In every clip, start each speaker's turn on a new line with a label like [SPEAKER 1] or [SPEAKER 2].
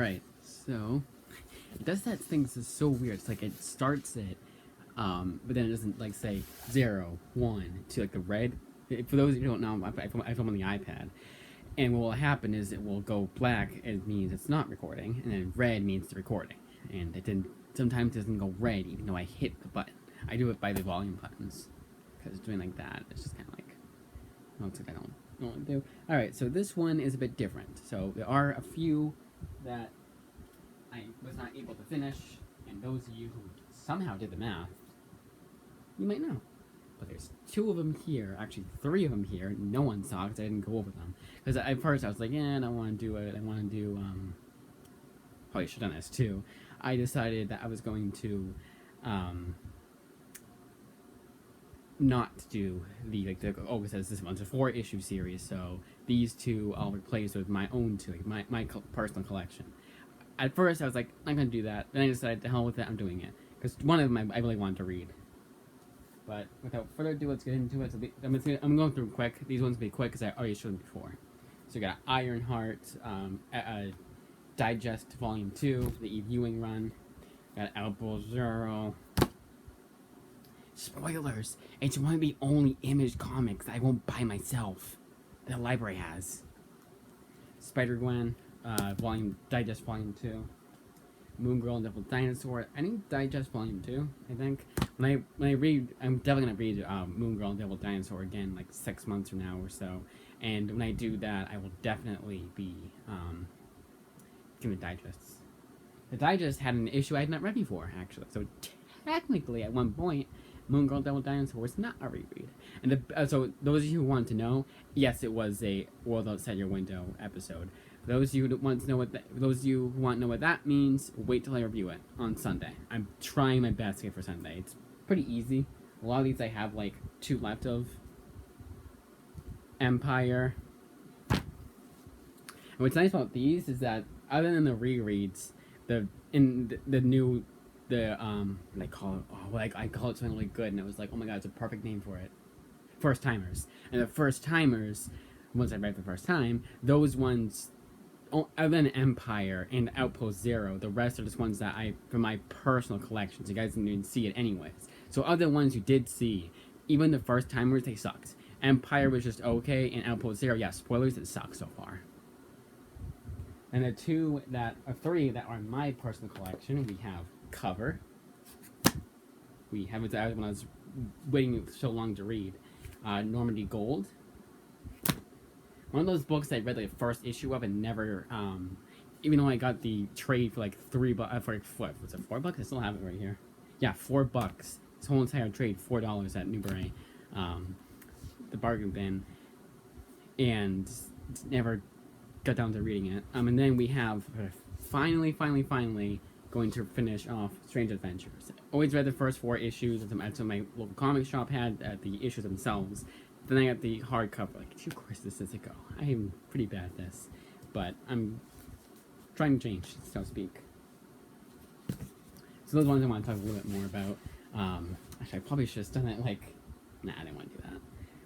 [SPEAKER 1] Right, so it does that thing that's so weird. It's like it starts it, but then it doesn't like say 0, 1 to like the red. For those who don't know, I film on the iPad, and what will happen is it will go black. It means it's not recording, and then red means it's recording. And it didn't. Sometimes it doesn't go red even though I hit the button. I do it by the volume buttons, because doing like that, it's just kind of like, well, it's like I don't know what to do. All right, so this one is a bit different. So there are a few that I was not able to finish, and those of you who somehow did the math, you might know. But there's 2 of them here, actually 3 of them here. No one saw because I didn't go over them. Because at first I was like, yeah, I don't want to do it. I want to do, probably should have done this too. I decided that I was going to, not do it says this one's a 4-issue series, so these 2 I'll replace with my own 2, like my personal collection. At first I was like, I'm gonna do that, then I decided to hell with it, I'm doing it. Because one of them I really wanted to read. But without further ado, let's get into it. So I'm going through quick. These ones will be quick because I already showed them before. So we got Ironheart, Digest Volume 2, the Eve Ewing run. Got Outpost Zero. Spoilers! It's one of the only Image comics I won't buy myself that the library has. Spider-Gwen, Digest Volume 2. Moon Girl and Devil Dinosaur. I think Digest Volume 2, I think. When I read, I'm definitely gonna read Moon Girl and Devil Dinosaur again, like 6 months from now or so. And when I do that, I will definitely be getting the digests. The digest had an issue I had not read before, actually. So technically, at one point, Moon Girl Devil Dinosaur was not a reread. And so those of you who want to know, yes, it was a World Outside Your Window episode. For those of you who want to know what that means, wait till I review it on Sunday. I'm trying my best to get for Sunday. It's pretty easy. A lot of these I have like 2 left of. Empire. And what's nice about these is that other than the rereads, I call it something really good, and it was like, oh my god, it's a perfect name for it. First timers. And the first timers, once I read the first time, those ones, other than Empire and Outpost Zero, the rest are just ones that from my personal collections. You guys didn't even see it anyways. So other ones you did see, even the first timers, they sucked. Empire was just okay, and Outpost Zero, yeah, spoilers, it sucks so far. And the 3 that are in my personal collection, we have Cover. We have it when I was waiting so long to read. Normandy Gold. One of those books I read like the first issue of and never, even though I got the trade for like $3, for what was it, $4? I still have it right here. Yeah, $4. This whole entire trade, $4 at Newbury, the bargain bin, and never got down to reading it. And then we have finally going to finish off Strange Adventures. Always read the first 4 issues that my local comic shop had at the issues themselves. Then I got the hardcover like 2 courses ago. I am pretty bad at this, but I'm trying to change, so to speak. So those ones I want to talk a little bit more about. Actually, I probably should have done it like, nah, I didn't want to do that.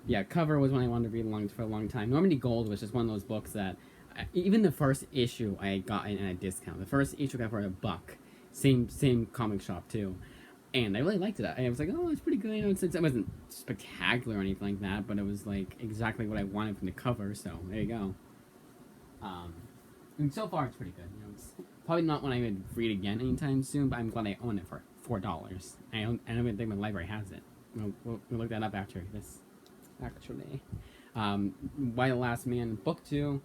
[SPEAKER 1] Yeah, Cover was one I wanted to read for a long time. Normandy Gold was just one of those books that, even the first issue I got in at a discount. The first issue I got for $1. Same comic shop too. And I really liked it. I was like, oh, it's pretty good. You know, it wasn't spectacular or anything like that, but it was like exactly what I wanted from the cover. So there you go. And so far, it's pretty good. You know, it's probably not one I would read again anytime soon, but I'm glad I own it for $4. I don't even think my library has it. We'll look that up after this. Actually, Why the Last Man, Book 2,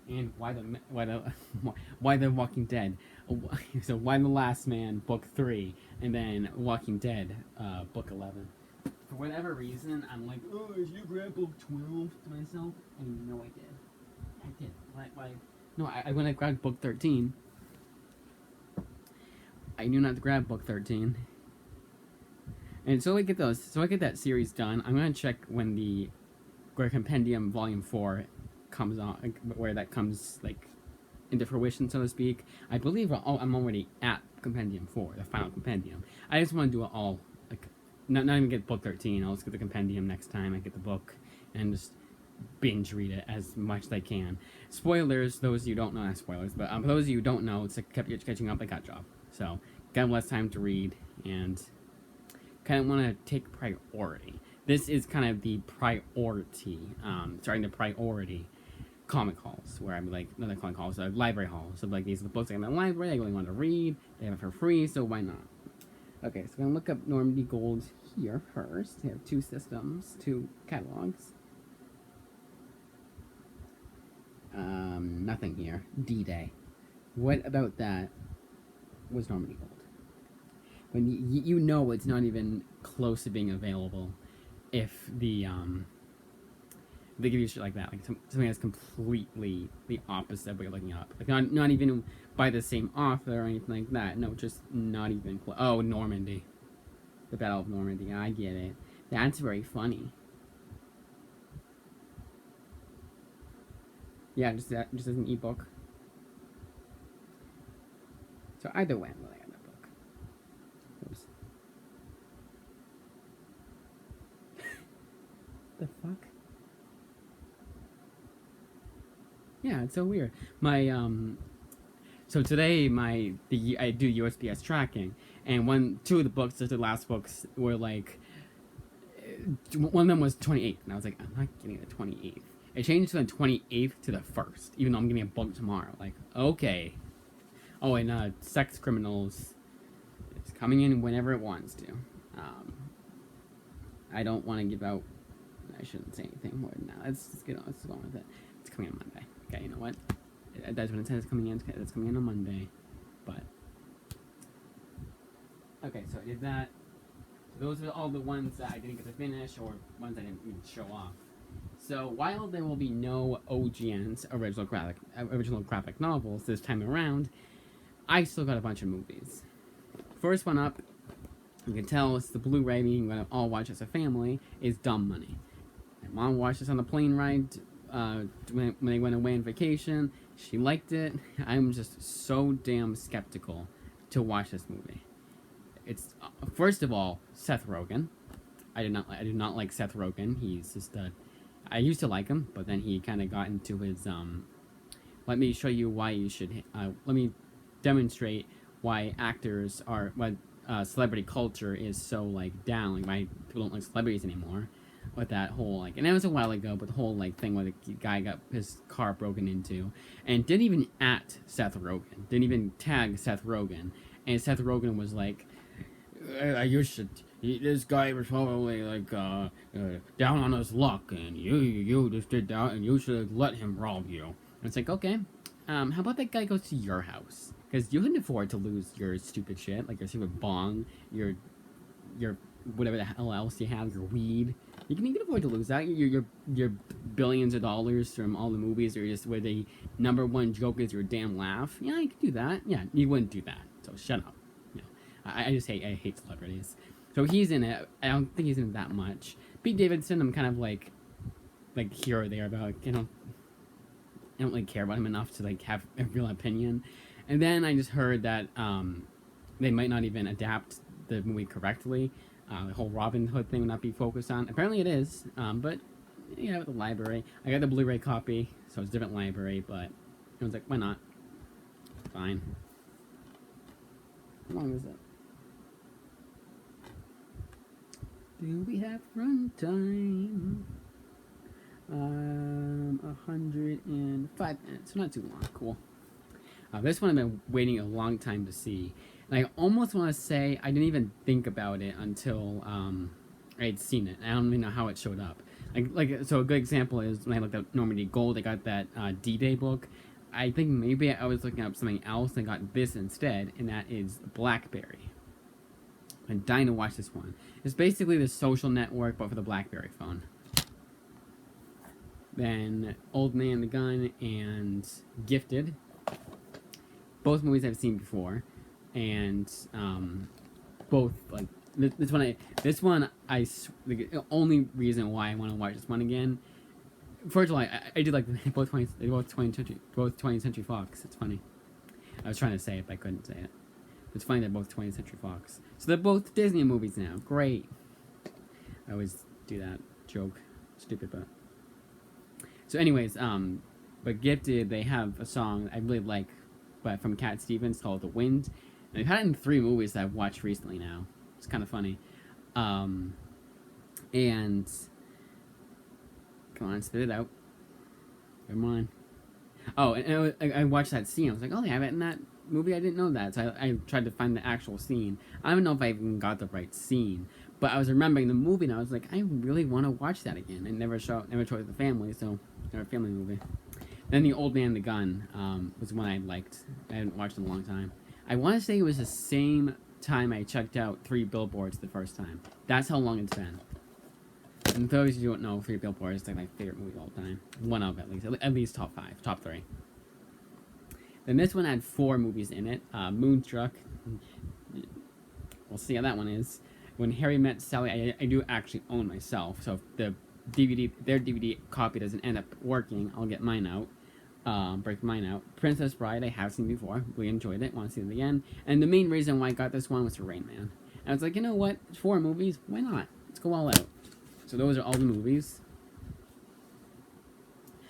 [SPEAKER 1] and Why the Walking Dead. So Why the Last Man, Book 3, and then Walking Dead, Book 11. For whatever reason, I'm like, oh, I should grab Book 12 to myself. And no, I did. I did. Why? No, when I grabbed Book 13, I knew not to grab Book 13. And so I get that series done. I'm gonna check where Compendium Volume 4 comes on, where that comes like into fruition, so to speak. I believe I'm already at Compendium 4, the final Compendium. I just want to do it all, like not even get Book 13. I'll just get the Compendium next time I get the book, and just binge read it as much as I can. Spoilers, those of you who don't know, not spoilers, but for those of you who don't know, it's like kept catching up. I got job, so got less time to read, and kind of want to take priority. This is kind of the priority, the priority comic halls, where I'm like, not the comic halls, library halls. So like, these are the books I got in the library, I really want to read, they have it for free, so why not? Okay, so I'm gonna look up Normandy Gold here first. They have 2 systems, 2 catalogs. Nothing here. D-Day. What about that was Normandy Gold? When you know it's not even close to being available if they give you shit like that, like something that's completely the opposite of what you're looking up. Like not even by the same author or anything like that. No, just not even close. Oh, Normandy. The Battle of Normandy. I get it. That's very funny. Yeah, just as an ebook. So either way, I'm looking at that book. Oops. The fuck? Yeah, it's so weird. My so today I do USPS tracking, and 2 of the books, the last books, were like, one of them was 28th, and I was like, I'm not getting the 28th. It changed to the 28th to the 1st, even though I'm getting a book tomorrow. Like, okay. Oh, and Sex Criminals is coming in whenever it wants to. I don't want to give out. I shouldn't say anything more than that. Let's go on with it. It's coming on Monday. Okay, you know what? That's when it says it's coming in. It's coming in on Monday. But okay, so I did that. So those are all the ones that I didn't get to finish, or ones I didn't even show off. So while there will be no OGN's original graphic novels this time around, I still got a bunch of movies. First one up, you can tell it's the Blu-ray we're going to all watch as a family, is Dumb Money. My mom watched this on the plane ride when they went away on vacation. She liked it. I'm just so damn skeptical to watch this movie. It's first of all, Seth Rogen. I do not like Seth Rogen. He's just I used to like him, but then he kind of got into his let me show you why you should let me demonstrate why actors are why celebrity culture is so like down, like why people don't like celebrities anymore, with that whole like, and that was a while ago, but the whole like thing where the guy got his car broken into and didn't even at Seth Rogen, didn't even tag Seth Rogen, and Seth Rogen was like, you should. This guy was probably like down on his luck, and you just did that, and you should let him rob you. And it's like, okay, how about that guy goes to your house? Because you can afford to lose your stupid shit, like your stupid bong, your whatever the hell else you have, your weed. You can afford to lose that. Your billions of dollars from all the movies, or just where the #1 joke is your damn laugh. Yeah, you could do that. Yeah, you wouldn't do that. So shut up. You know, I hate celebrities. So he's in it. I don't think he's in it that much. Pete Davidson, I'm kind of like here or there about. I don't really care about him enough to like have a real opinion. And then I just heard that they might not even adapt the movie correctly. The whole Robin Hood thing will not be focused on. Apparently it is, but yeah, at the library. I got the Blu-ray copy, so it's a different library. But I was like, why not? Fine. How long is it? Do we have run time? 105 minutes, so not too long. Cool. This one I've been waiting a long time to see. And I almost want to say I didn't even think about it until I had seen it. I don't even know how it showed up. So a good example is when I looked up Normandy Gold, I got that D-Day book. I think maybe I was looking up something else and got this instead, and that is BlackBerry. I'm dying to watch this one. It's basically the Social Network, but for the BlackBerry phone. Then Old Man the Gun and Gifted. Both movies I've seen before, and both like this one. The only reason why I want to watch this one again. First of all, I did like both 20th Century Fox. It's funny. I was trying to say it, but I couldn't say it. It's funny they're both 20th Century Fox. So they're both Disney movies now. Great. I always do that joke. Stupid, but So, anyways, but Gifted, they have a song I really like, but from Cat Stevens called "The Wind," and they've had it in 3 movies that I've watched recently. Now it's kind of funny, and come on, spit it out. Come on. Oh, and I watched that scene. I was like, oh, they have it in that movie. I didn't know that. So I tried to find the actual scene. I don't know if I even got the right scene, but I was remembering the movie, and I was like, I really want to watch that again. And never showed it to the family, so never a family movie. Then The Old Man and the Gun was one I liked. I hadn't watched in a long time. I want to say it was the same time I checked out 3 Billboards the first time. That's how long it's been. And for those of you who don't know, 3 Billboards is like my favorite movie of all time. One of, at least top 5, top 3. Then this one had 4 movies in it. Moonstruck. We'll see how that one is. When Harry Met Sally, I do actually own myself. So if their DVD copy doesn't end up working, I'll get mine out. Break mine out. Princess Bride, I have seen before. Really enjoyed it. Want to see it again. And the main reason why I got this one was for Rain Man. And I was like, you know what? 4 movies. Why not? Let's go all out. So those are all the movies.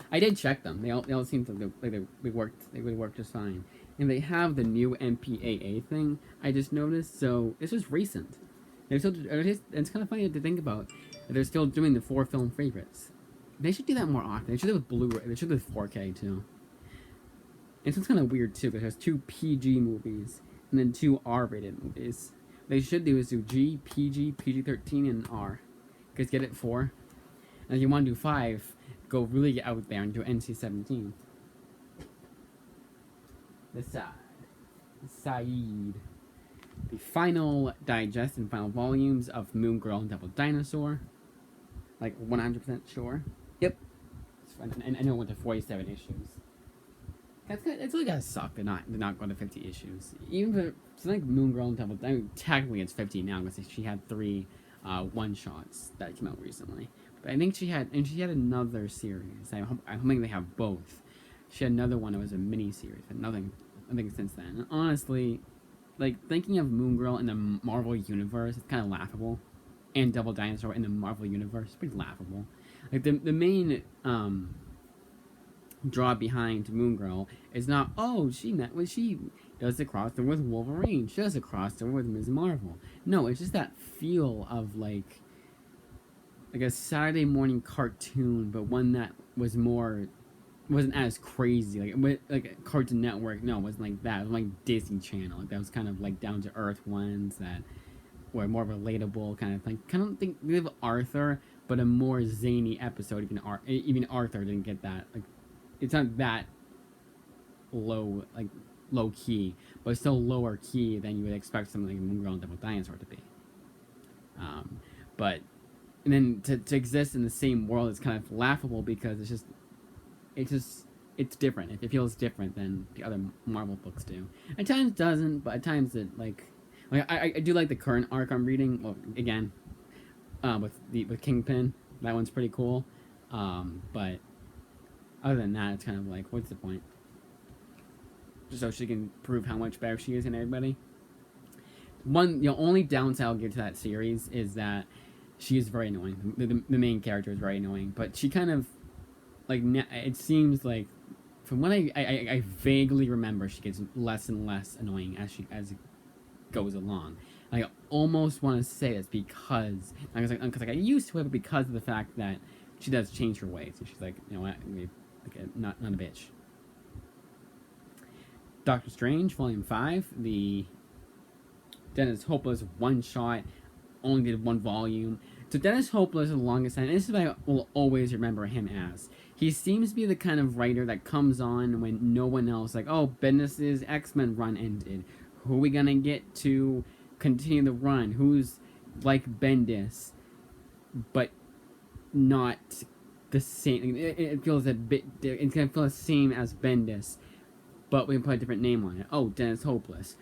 [SPEAKER 1] I did check them. They all seem to they worked. They would work just fine. And they have the new MPAA thing. I just noticed. So this was recent. They're still. It's kind of funny to think about. They're still doing the 4 film favorites. They should do that more often. They should do with Blu-ray. They should do with 4K too. And it's kind of weird too, because there's 2 PG movies and then 2 R-rated movies. They should do G, PG, PG-13, and R. Because get it 4. And if you want to do 5, go really out there and do NC-17. The side. The final digest and final volumes of Moon Girl and Devil Dinosaur. Like 100% sure. Yep. And I know it went to 47 issues. It's really gotta suck to not go to 50 issues. Even for something like Moon Girl and Devil Dinosaur, technically it's 50 now because she had 3 one-shots that came out recently. But I think she had another series. I'm hoping they have both. She had another one that was a mini-series, but nothing since then. And honestly, like, thinking of Moon Girl in the Marvel Universe, it's kind of laughable. And Devil Dinosaur in the Marvel Universe, it's pretty laughable. Like, the main draw behind Moon Girl is not, oh, she does the crossover with Wolverine, she does a crossover with Ms. Marvel. No, it's just that feel of like a Saturday morning cartoon, but one that wasn't as crazy, like a Cartoon Network. No, it wasn't like that. It was like Disney Channel. Like, that was kind of like down to earth ones that were more relatable kind of thing. Kind of think of Arthur, but a more zany episode. Even Arthur didn't get that. Like, it's not that low key, but it's still lower key than you would expect something like Moon Girl and Devil Dinosaur to be. But and then to exist in the same world is kind of laughable because it's different. It feels different than the other Marvel books do. At times it doesn't, but at times it I do like the current arc I'm reading. Well, again, with Kingpin, that one's pretty cool. But other than that, it's kind of like, what's the point? Just so she can prove how much better she is than everybody. Only downside I'll give to that series is that she is very annoying. The main character is very annoying, but she kind of it seems like, from what I vaguely remember, she gets less and less annoying as it goes along. I almost want to say it's because I used to it, but because of the fact that she does change her ways, and she's like, you know what, not a bitch. Doctor Strange, Volume 5, the Dennis Hopeless one-shot, only did 1 volume. So Dennis Hopeless is the longest time, and this is what I will always remember him as. He seems to be the kind of writer that comes on when no one else, like, oh, Bendis' X-Men run ended. Who are we gonna get to continue the run? Who's like Bendis, but not the same? It feels a bit. It's gonna feel the same as Bendis, but we can put a different name on it. Oh, Dennis Hopeless.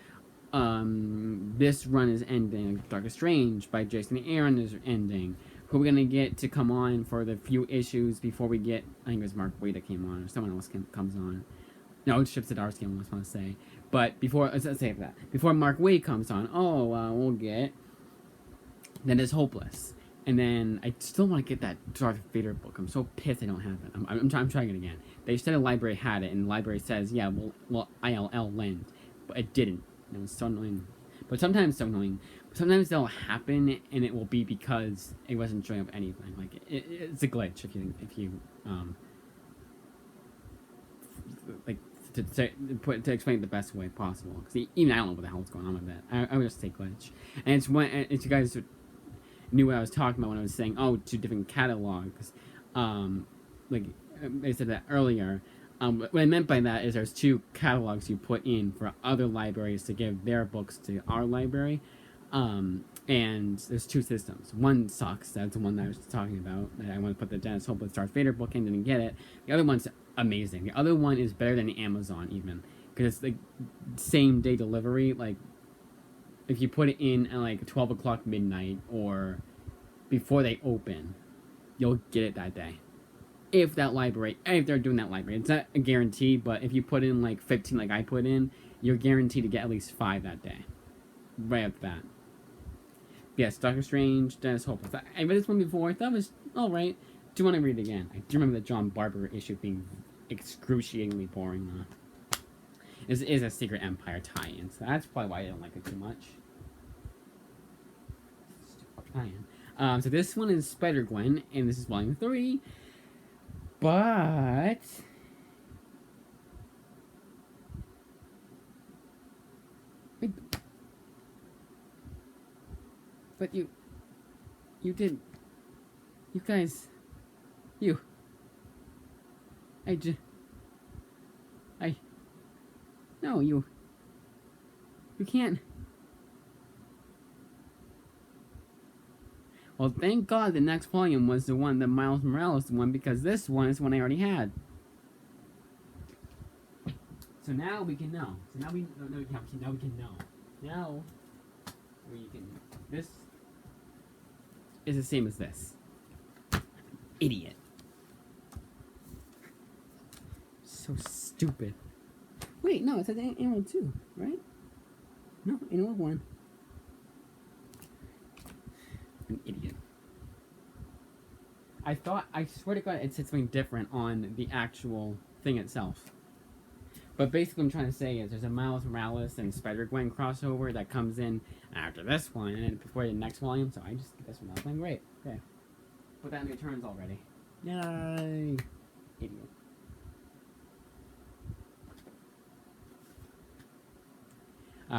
[SPEAKER 1] This run is ending. Doctor Strange by Jason Aaron is ending. Who are we gonna get to come on for the few issues before we get? I think it was Mark Waid that came on, or someone else comes on. No, it's Chip Zdarsky, I almost want to say. But before, let's say that. Before Mark Waid comes on, we'll get Dennis Hopeless. And then I still want to get that Darth Vader book. I'm so pissed I don't have it. I'm trying it again. They said a library had it, and the library says, yeah, well, ILL lend. But it didn't. And it was so annoying. But sometimes it's so annoying. Sometimes they'll happen, and it will be because it wasn't showing up anything. Like, it's a glitch if you like, to explain it the best way possible. Because even I don't know what the hell is going on with that. I would just say glitch. And it's you guys knew what I was talking about when I was saying, oh, two different catalogs. Like I said that earlier. What I meant by that is there's two catalogs you put in for other libraries to give their books to our library. And there's two systems. One sucks. That's the one that I was talking about. I want to put the Dennis Hopeless Darth Vader book in, didn't get it. The other one's amazing. The other one is better than Amazon even, because it's like same day delivery. Like if you put it in at like 12 o'clock midnight or before they open, you'll get it that day. If they're doing that library, it's not a guarantee, but if you put in like 15 like I put in, you're guaranteed to get at least 5 that day. Right off the bat. Yes, Doctor Strange, Dennis Hopeless. I read this one before. I thought it was alright. Do you want to read it again? I do remember the John Barber issue being excruciatingly boring, though. This is a Secret Empire tie-in, so that's probably why I don't like it too much. Tie-in. So this one is Spider-Gwen, and this is volume 3. But you did, you guys, no, you can't. Well, thank God the next volume was the one that Miles Morales one, because this one is one I already had. So now we can know. Now we can know. Now we can. This is the same as this. Idiot. So stupid. Wait, no, it says Emerald 2, right? No, Emerald 1. An idiot. I swear to God, it said something different on the actual thing itself. But basically what I'm trying to say is there's a Miles Morales and Spider-Gwen crossover that comes in after this one and before the next volume, so I just get this one. I was like, great, okay. Put that in the returns already. Yay! Idiot.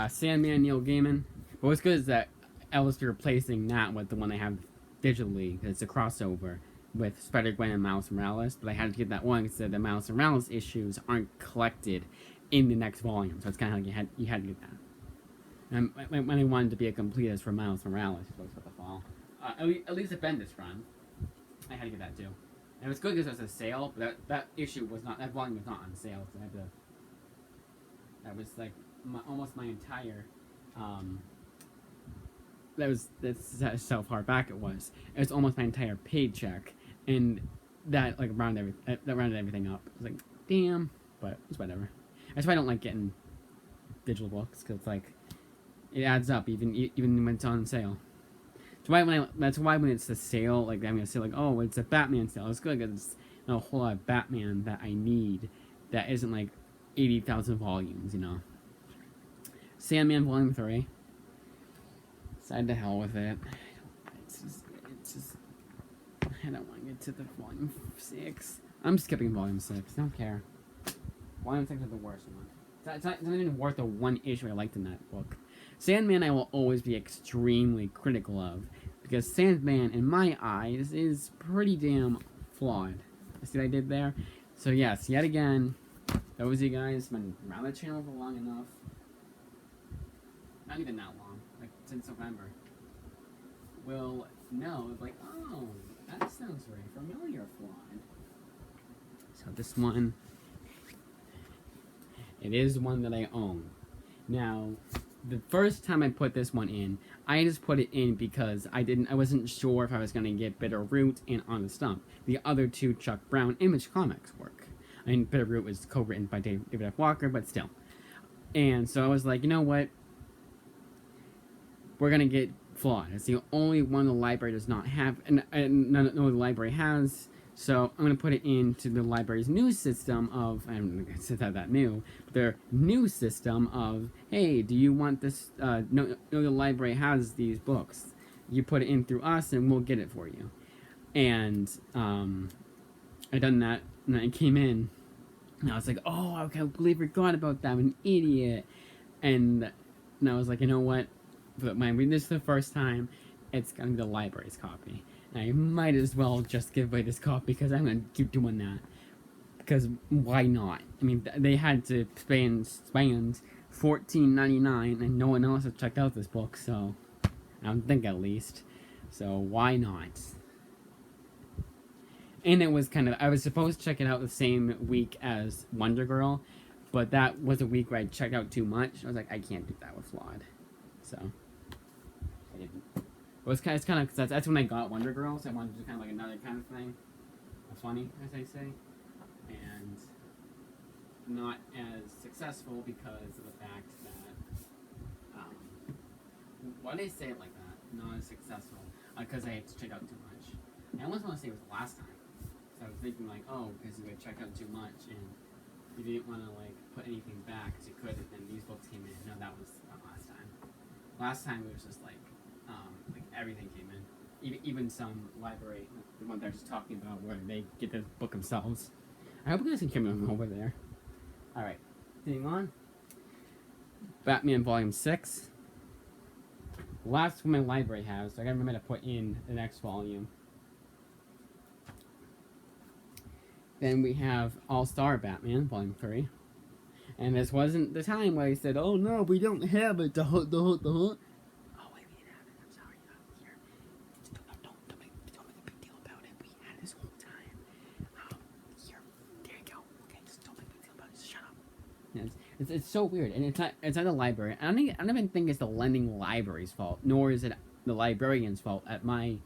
[SPEAKER 1] Sandman, Neil Gaiman. But what's good is that Ellis be replacing that with the one they have digitally, because it's a crossover with Spider-Gwen and Miles Morales, but I had to get that one because the Miles Morales issues aren't collected in the next volume, so it's kind of like you had to get that. And when I wanted to be a completist for Miles Morales, supposed to the fall. At least a Bendis run, I had to get that too. And it was good because it was a sale, but that issue was not, that volume was not on sale, so I had to. That was like almost my entire. That's how far back it was. It was almost my entire paycheck, and that like rounded everything up. It was like, damn, but it's whatever. That's why I don't like getting digital books, because it's like it adds up even when it's on sale. That's why when it's a sale, like I'm gonna say like, oh, it's a Batman sale. It's good because it's a whole lot of Batman that I need that isn't like 80,000 volumes, you know. Sandman Volume 3. Side to hell with it. It's just. I don't want to get to the Volume 6. I'm skipping Volume 6. I don't care. Volume 6 is the worst one. It's not even worth the one issue I liked in that book. Sandman I will always be extremely critical of, because Sandman, in my eyes, is pretty damn flawed. See what I did there? So yes, yet again, those of you guys been around the channel for long enough. Not even that long, like since November, will know, like, oh, that sounds very familiar, flawed. So this one, it is one that I own. Now, the first time I put this one in, I just put it in because I wasn't sure if I was going to get Bitterroot and On the Stump. The other two Chuck Brown Image Comics work. I mean, Bitterroot was co-written by David F. Walker, but still. And so I was like, you know what? We're going to get flawed. It's the only one the library does not have, and none the library has. So I'm gonna put it into the library's new system of, and it's not that new, but their new system of, hey, do you want this? No, the library has these books. You put it in through us, and we'll get it for you. And I done that, and I came in, and I was like, oh, I can't believe I forgot about that. I'm an idiot. And I was like, you know what? But when I read this for the first time, it's gonna be the library's copy. And I might as well just give away this copy because I'm gonna keep doing that. Because why not? I mean, they had to spend $14.99, and no one else has checked out this book, so I don't think at least. So why not? And it was kind of, I was supposed to check it out the same week as Wonder Girl, but that was a week where I checked out too much. I was like, I can't do that with Flawed. So I didn't. It's kind of, cause that's when I got Wonder Girl, so I wanted to do kind of like another kind of thing. Funny, as I say. And not as successful because of the fact that, why did I say it like that? Not as successful. Because I had to check out too much. I almost want to say it was the last time. So I was thinking like, oh, because you had checked out too much and you didn't want to like put anything back because you could, and then these books came in. No, that was not last time. Last time it was just like everything came in. Even some library, the one that I was talking about, where they get the book themselves. I hope you guys can hear me over there. Alright, moving on. Batman Volume 6. Last one my library has, so I gotta remember to put in the next volume. Then we have All-Star Batman, Volume 3. And this wasn't the time where I said, oh no, we don't have it, Oh, wait, we didn't have it, I'm sorry, here. Don't make a big deal about it, we had this whole time. Here, there you go. Okay, just don't make a big deal about it, just shut up. Yeah, it's so weird, and it's not the library. I don't even think it's the lending library's fault, nor is it the librarian's fault at my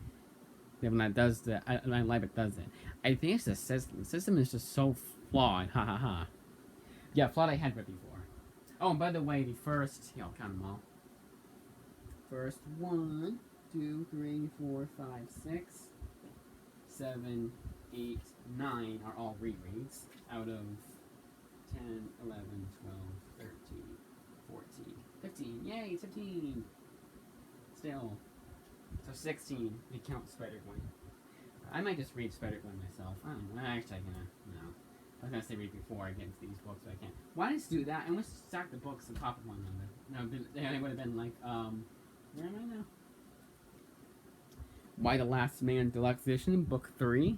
[SPEAKER 1] when that does the my library does it. I think it's the system. The system is just so flawed. Ha ha ha. Yeah, flawed I had read before. Oh, and by the way, the first I'll count them all. First 1, 2, 3, 4, 5, 6, 7, 8, 9 are all rereads out of 10, 11, 12, 13, 14, 15. Yay, 15! Still. So 16, we count Spider-Gwen. I might just read Spider-Gwen myself. I don't know. Actually, I'm gonna, no. I was gonna say read before I get into these books, but I can't. Why did I do that? I want to stack the books on top of one another. No, they would have been like, where am I now? Why the Last Man Deluxe Edition, Book 3.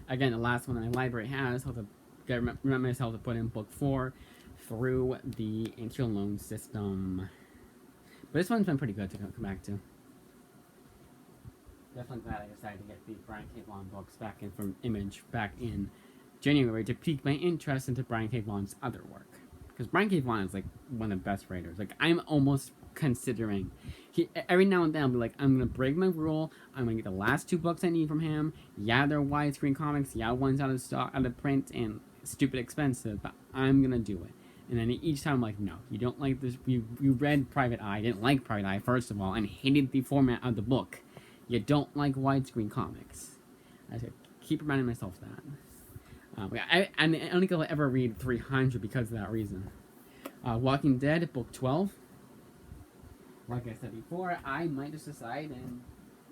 [SPEAKER 1] Again, the last one that my library has. I'll have to remember myself to put in Book 4 through the Antio Loan system. But this one's been pretty good to come back to. Definitely glad I decided to get the Brian K. Vaughan books back in from Image back in January to pique my interest into Brian K. Vaughan's other work. Because Brian K. Vaughan is like one of the best writers. Like, I'm almost considering, every now and then I'll be like, I'm going to break my rule, I'm going to get the last 2 books I need from him. Yeah, they're widescreen comics, yeah, one's out of stock, out of print, and stupid expensive, but I'm going to do it. And then each time I'm like, no, you don't like this, you read Private Eye, didn't like Private Eye, first of all, and hated the format of the book. You don't like widescreen comics. I said, keep reminding myself that. I don't think I'll ever read 300 because of that reason. Walking Dead, Book 12. Like I said before, I might just decide, and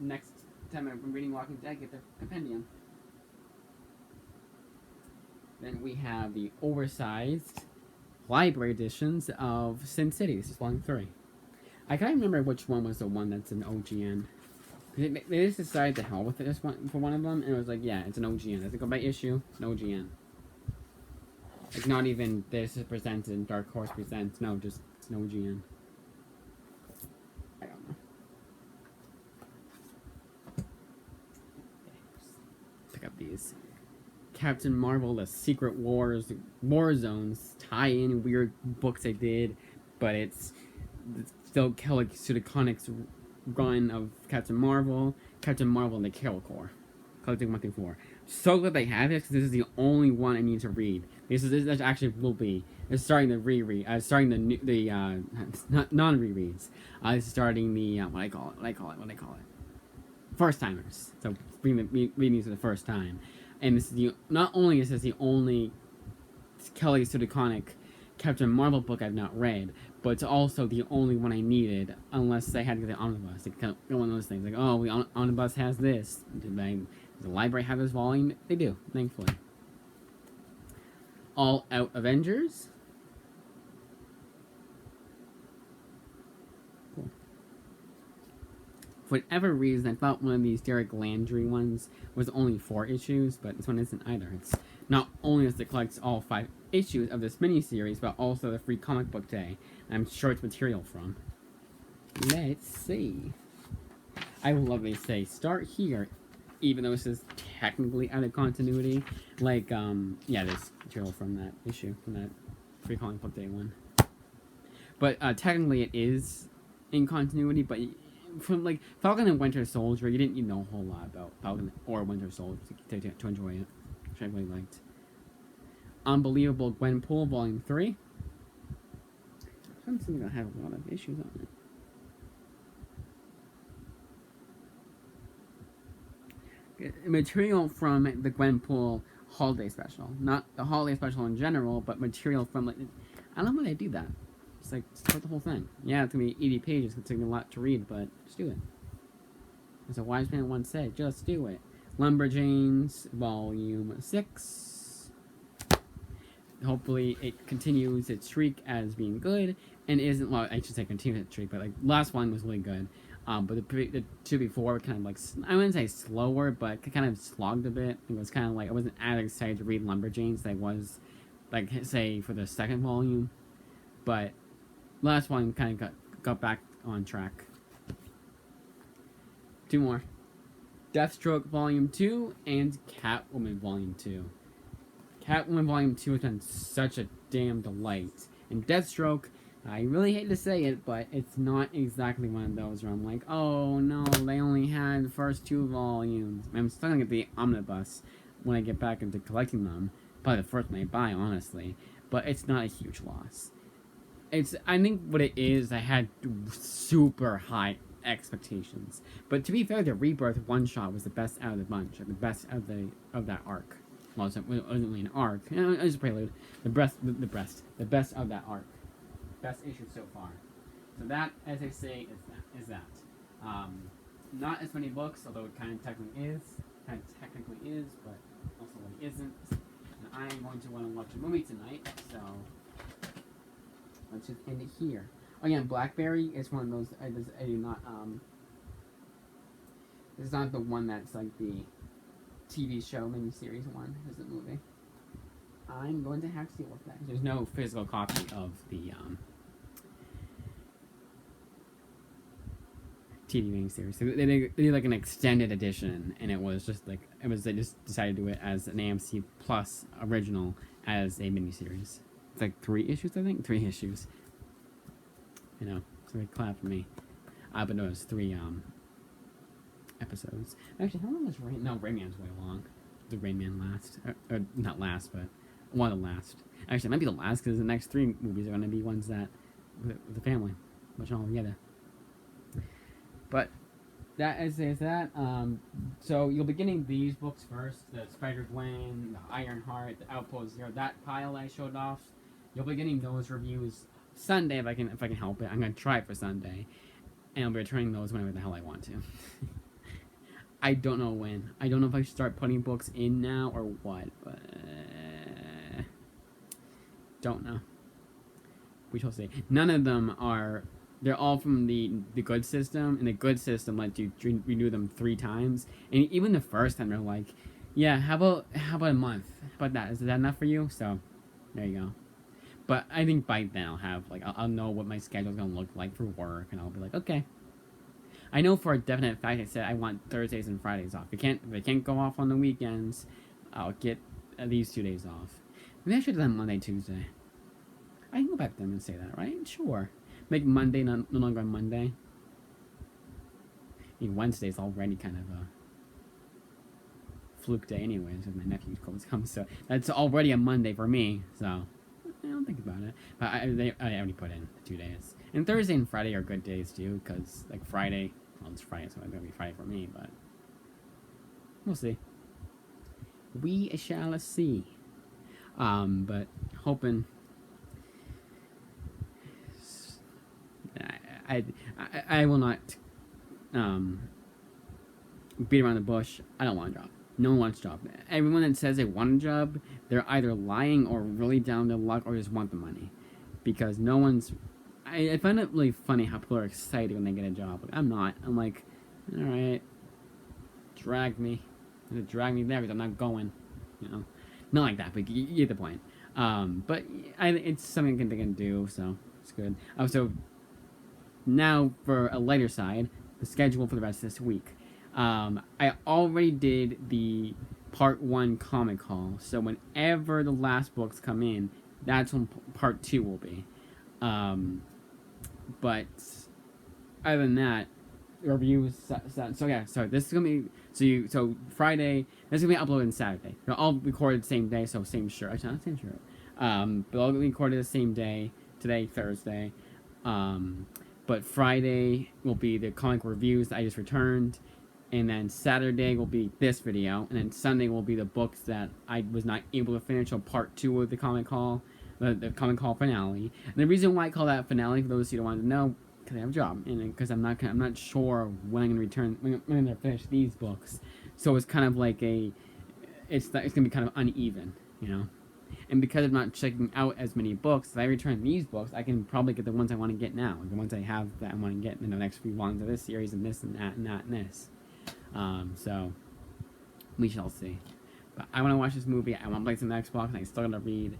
[SPEAKER 1] next time I'm reading Walking Dead, get the compendium. Then we have the oversized library editions of Sin City. This is Volume 3. I can't remember which one was the one that's an OGN. They just decided to hell with it for one of them, and it was like, yeah, it's an OGN. Does it go by issue? It's an OGN. Like, not even this is presented, Dark Horse presents. No, just it's an OGN. I don't know. Pick up these. Captain Marvel, The Secret Wars, War Zones, tie-in weird books I did, but it's still like Pseudoconics run of Captain Marvel and the Carol Corps, collecting 1 through 4. So glad they have this because this is the only one I need to read. This actually will be. It's starting the reread. Starting the not non rereads. Starting the what I call it. First timers. So reading these for the first time, and this is not only is this the only Kelly Sue DeConnick Captain Marvel book I've not read, but it's also the only one I needed, unless I had to get the omnibus. It's kind of one of those things, like, oh, the omnibus has this. Does the library have this volume? They do, thankfully. All Out Avengers. Cool. For whatever reason, I thought one of these Derek Landry ones was only 4 issues, but this one isn't either. It's not only does it collect all 5 issues of this miniseries, but also the free comic book day. I'm sure it's material from. Let's see. I will love they say start here, even though this is technically out of continuity. Like, yeah, there's material from that issue, from that free comic book day one. But technically it is in continuity, but from like Falcon and Winter Soldier, you didn't know a whole lot about Falcon or Winter Soldier to enjoy it, which I really liked. Unbelievable Gwenpool Volume 3. I don't think I have a lot of issues on it. Material from the Gwenpool Holiday Special. Not the Holiday Special in general, but material from, like, I don't know why they do that. It's like, start the whole thing. Yeah, it's going to be 80 pages, it's going to take a lot to read, but just do it. As a wise man once said, just do it. Lumberjanes, Volume 6. Hopefully it continues its streak as being good, and isn't, well, I should say continues its streak, but like last one was really good. But the two before were kind of like, I wouldn't say slower, but kind of slogged a bit. It was kind of like, I wasn't as excited to read Lumberjanes as I was, like, say, for the second volume. But last one kind of got back on track. 2 more. Deathstroke Volume 2 and Catwoman Volume 2. Catwoman Volume 2 has been such a damn delight. And Deathstroke, I really hate to say it, but it's not exactly one of those where I'm like, oh no, they only had the first 2 volumes. I'm still gonna get the omnibus when I get back into collecting them. Probably the first one I buy, honestly. But it's not a huge loss. I think what it is, I had super high expectations. But to be fair, the Rebirth one-shot was the best out of the bunch, the best of that arc. Well, it wasn't really an arc. It was a prelude. The best of that arc. Best issue so far. So that, as I say, is that. Not as many books, although it kind of technically is, but also really isn't. And I am going to want to watch a movie tonight, so let's just end it here. Again, Blackberry is one of those. I do not. It's not the one that's like the TV show miniseries one. Is the movie. I'm going to have to deal with that. There's no physical copy of the TV miniseries. So they did like an extended edition, and it was just like they just decided to do it as an AMC Plus original as a miniseries. It's like 3 issues, I think. 3 issues. You know, so they clap for me. But no, it was 3 episodes. Actually, how long was Rain? No, Rain Man's way long. The Rain Man last, or not last, but one of the last. Actually, it might be the last because the next 3 movies are going to be ones that with the family, which all together. But that is that. So you'll be getting these books first: the Spider-Gwen, the Ironheart, the Outpost Zero. That pile I showed off. You'll be getting those reviews Sunday if I can help it. I'm gonna try it for Sunday, and I'll be returning those whenever the hell I want to. I don't know when. I don't know if I should start putting books in now or what, but don't know. We shall see. None of them are. They're all from the good system, and the good system lets you renew them 3 times. And even the first time, they're like, "Yeah, how about a month? How about that? Is that enough for you?" So, there you go. But I think by then I'll have I'll know what my schedule's gonna look like for work, and I'll be like, okay. I know for a definite fact I said I want Thursdays and Fridays off. If I can't go off on the weekends, I'll get these 2 days off. Maybe I should have done Monday, Tuesday. I can go back to them and say that, right? Sure. Make Monday no longer on Monday. I mean, Wednesday's already kind of fluke day anyways, because my nephew's always comes, so that's already a Monday for me, so I don't think about it. But I already put in 2 days. And Thursday and Friday are good days too, because like Friday, well, it's Friday, so it's gonna be Friday for me, but we'll see. We shall see. But hoping. I will not beat around the bush. I don't want a job. No one wants a job. Everyone that says they want a job, they're either lying or really down to luck or just want the money. Because no one's... I find it really funny how people are excited when they get a job. Like, I'm not. I'm like, alright, drag me. Drag me there because I'm not going. You know? Not like that, but you get the point. But it's something they can do, so it's good. So now for a lighter side, the schedule for the rest of this week. I already did the part 1 comic haul, so whenever the last books come in, that's when part 2 will be. But other than that, reviews. So yeah, so this is gonna be so Friday. This is gonna be uploaded on Saturday. They're all recorded the same day, so same shirt. Actually, not the same shirt. But all recorded the same day. Today, Thursday. But Friday will be the comic reviews that I just returned. And then Saturday will be this video. And then Sunday will be the books that I was not able to finish on part 2 of the comic haul. The comic haul finale. And the reason why I call that finale, for those of you who don't want to know, because I have a job. And because I'm not sure when I'm going to return, when I'm going to finish these books. So it's kind of like it's going to be kind of uneven, you know. And because I'm not checking out as many books, if I return these books, I can probably get the ones I want to get now. The ones I have that I want to get in the next few volumes of this series, and this, and that, and that, and this. So, we shall see. But I want to watch this movie, I want to play some Xbox, and I still got to read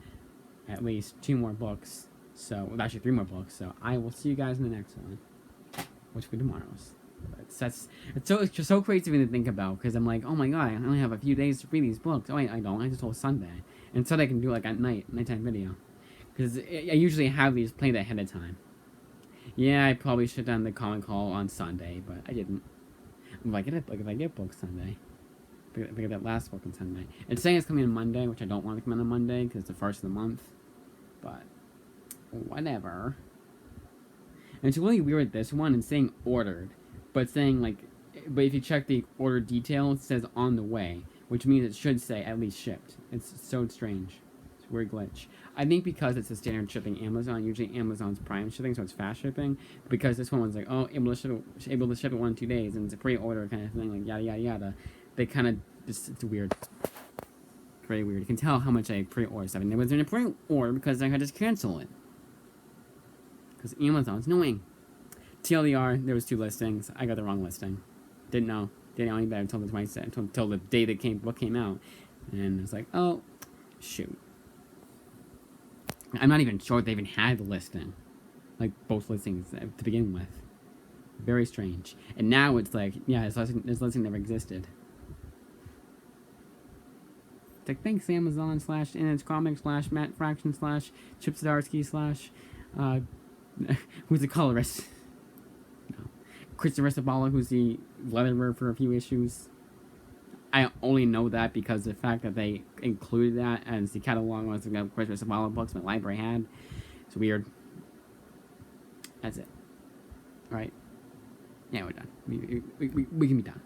[SPEAKER 1] at least 2 more books. So, well, actually 3 more books. So, I will see you guys in the next one, which will be tomorrow's. It's just so crazy to think about, because I'm like, oh my god, I only have a few days to read these books. Oh wait, I don't. I just told Sunday. And Sunday I can do like at nighttime video, because I usually have these played ahead of time. Yeah, I probably should have done the comic haul on Sunday, but I didn't. If I get books Sunday, pick up that last book on Sunday. It's saying it's coming on Monday, which I don't want to come in on Monday because it's the first of the month. But whatever. And it's really weird this one, and saying ordered. But saying, like, but if you check the order detail, it says on the way, which means it should say at least shipped. It's so strange. It's a weird glitch. I think because it's a standard shipping Amazon, usually Amazon's Prime shipping, so it's fast shipping. Because this one was like, oh, able to ship it 1 to 2 days, and it's a pre-order kind of thing, like yada yada yada. They kind of it's weird. Very weird. You can tell how much I pre-ordered stuff, and it wasn't a pre-order because I had to cancel it. Because Amazon's annoying. TLDR, there was 2 listings. I got the wrong listing. Didn't know any better until the day that book came out. And it's like, oh, shoot. I'm not even sure they even had the listing. Like, both listings to begin with. Very strange. And now it's like, yeah, this listing never existed. It's like, thanks Amazon / Image Comics / Matt Fraction / Chip Zdarsky / who's the colorist? No. Christopher Sabala, who's the letterer for a few issues. I only know that because of the fact that they included that as the catalog was the Christopher Sabala books my library had. It's weird. That's it. Alright. Yeah, we're done. We can be done.